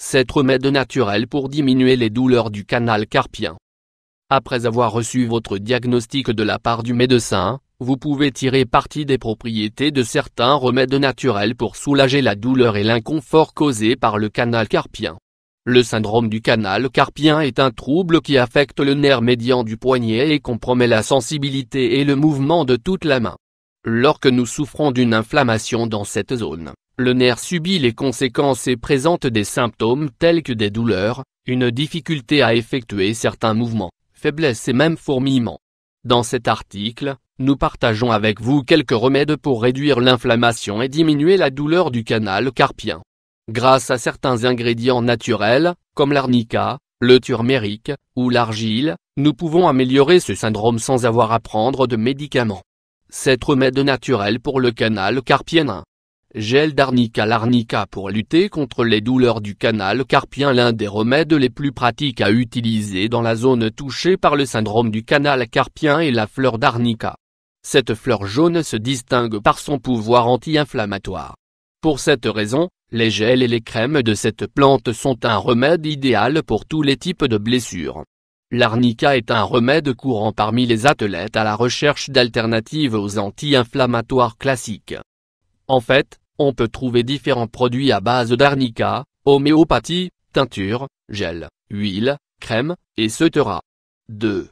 Cet remède naturel pour diminuer les douleurs du canal carpien. Après avoir reçu votre diagnostic de la part du médecin, vous pouvez tirer parti des propriétés de certains remèdes naturels pour soulager la douleur et l'inconfort causé par le canal carpien. Le syndrome du canal carpien est un trouble qui affecte le nerf médian du poignet et compromet la sensibilité et le mouvement de toute la main. Lorsque nous souffrons d'une inflammation dans cette zone, le nerf subit les conséquences et présente des symptômes tels que des douleurs, une difficulté à effectuer certains mouvements, faiblesse et même fourmillement. Dans cet article, nous partageons avec vous quelques remèdes pour réduire l'inflammation et diminuer la douleur du canal carpien. Grâce à certains ingrédients naturels, comme l'arnica, le turméric, ou l'argile, nous pouvons améliorer ce syndrome sans avoir à prendre de médicaments. Cet remède naturel pour le canal carpien 1. Gel d'arnica. L'arnica pour lutter contre les douleurs du canal carpien. L'un des remèdes les plus pratiques à utiliser dans la zone touchée par le syndrome du canal carpien est la fleur d'arnica. Cette fleur jaune se distingue par son pouvoir anti-inflammatoire. Pour cette raison, les gels et les crèmes de cette plante sont un remède idéal pour tous les types de blessures. L'arnica est un remède courant parmi les athlètes à la recherche d'alternatives aux anti-inflammatoires classiques. En fait, on peut trouver différents produits à base d'arnica, homéopathie, teinture, gel, huile, crème, etc. 2.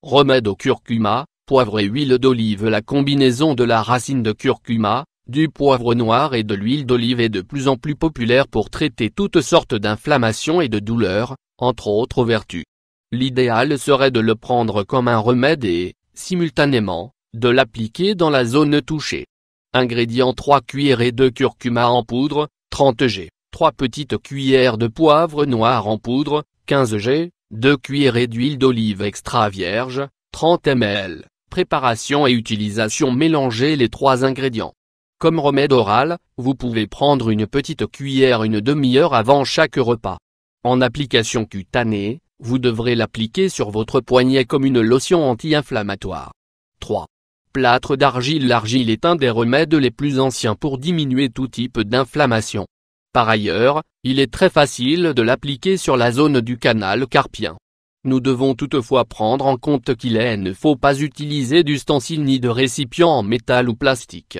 Remède au curcuma, poivre et huile d'olive. La combinaison de la racine de curcuma, du poivre noir et de l'huile d'olive est de plus en plus populaire pour traiter toutes sortes d'inflammations et de douleurs, entre autres vertus. L'idéal serait de le prendre comme un remède et, simultanément, de l'appliquer dans la zone touchée. Ingrédients: 3 cuillerées de curcuma en poudre, 30 g, 3 petites cuillères de poivre noir en poudre, 15 g, 2 cuillerées d'huile d'olive extra vierge, 30 ml. Préparation et utilisation: mélangez les 3 ingrédients. Comme remède oral, vous pouvez prendre une petite cuillère une demi-heure avant chaque repas. En application cutanée, vous devrez l'appliquer sur votre poignet comme une lotion anti-inflammatoire. 3. Plâtre d'argile. L'argile est un des remèdes les plus anciens pour diminuer tout type d'inflammation. Par ailleurs, il est très facile de l'appliquer sur la zone du canal carpien. Nous devons toutefois prendre en compte qu'il ne faut pas utiliser d'ustensiles ni de récipients en métal ou plastique.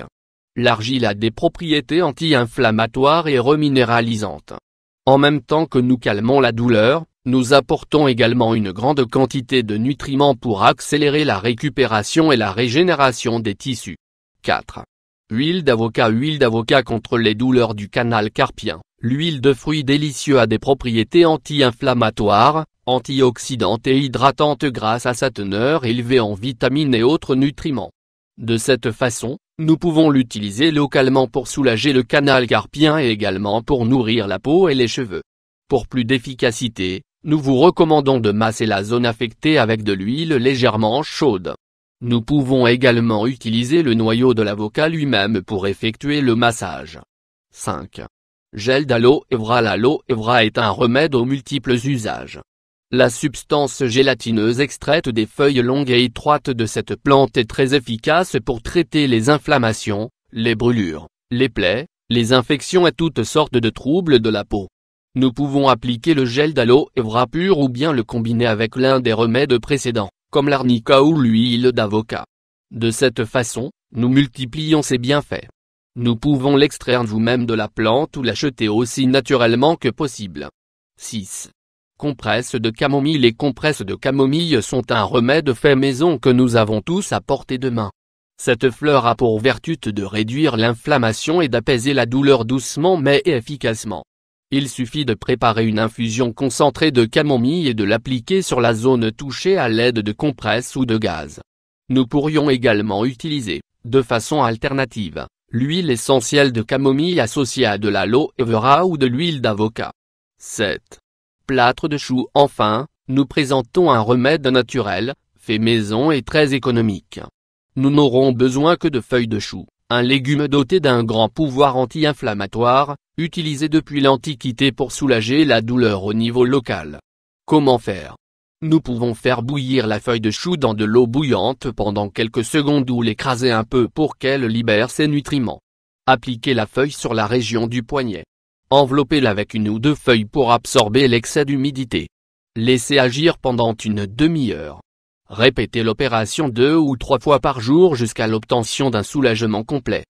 L'argile a des propriétés anti-inflammatoires et reminéralisantes. En même temps que nous calmons la douleur, nous apportons également une grande quantité de nutriments pour accélérer la récupération et la régénération des tissus. 4. Huile d'avocat. Huile d'avocat contre les douleurs du canal carpien. L'huile de fruits délicieux a des propriétés anti-inflammatoires, antioxydantes et hydratantes grâce à sa teneur élevée en vitamines et autres nutriments. De cette façon, nous pouvons l'utiliser localement pour soulager le canal carpien et également pour nourrir la peau et les cheveux. Pour plus d'efficacité, nous vous recommandons de masser la zone affectée avec de l'huile légèrement chaude. Nous pouvons également utiliser le noyau de l'avocat lui-même pour effectuer le massage. 5. Gel d'aloe vera. L'aloe vera est un remède aux multiples usages. La substance gélatineuse extraite des feuilles longues et étroites de cette plante est très efficace pour traiter les inflammations, les brûlures, les plaies, les infections et toutes sortes de troubles de la peau. Nous pouvons appliquer le gel d'aloe vera pur ou bien le combiner avec l'un des remèdes précédents, comme l'arnica ou l'huile d'avocat. De cette façon, nous multiplions ses bienfaits. Nous pouvons l'extraire vous-même de la plante ou l'acheter aussi naturellement que possible. 6. Compresses de camomille. Les compresses de camomille sont un remède fait maison que nous avons tous à portée de main. Cette fleur a pour vertu de réduire l'inflammation et d'apaiser la douleur doucement mais efficacement. Il suffit de préparer une infusion concentrée de camomille et de l'appliquer sur la zone touchée à l'aide de compresses ou de gaz. Nous pourrions également utiliser, de façon alternative, l'huile essentielle de camomille associée à de l'aloe vera ou de l'huile d'avocat. 7. Plâtre de chou. Enfin, nous présentons un remède naturel, fait maison et très économique. Nous n'aurons besoin que de feuilles de chou, un légume doté d'un grand pouvoir anti-inflammatoire, utilisé depuis l'Antiquité pour soulager la douleur au niveau local. Comment faire? Nous pouvons faire bouillir la feuille de chou dans de l'eau bouillante pendant quelques secondes ou l'écraser un peu pour qu'elle libère ses nutriments. Appliquez la feuille sur la région du poignet. Enveloppez-la avec une ou deux feuilles pour absorber l'excès d'humidité. Laissez agir pendant une demi-heure. Répétez l'opération 2 ou 3 fois par jour jusqu'à l'obtention d'un soulagement complet.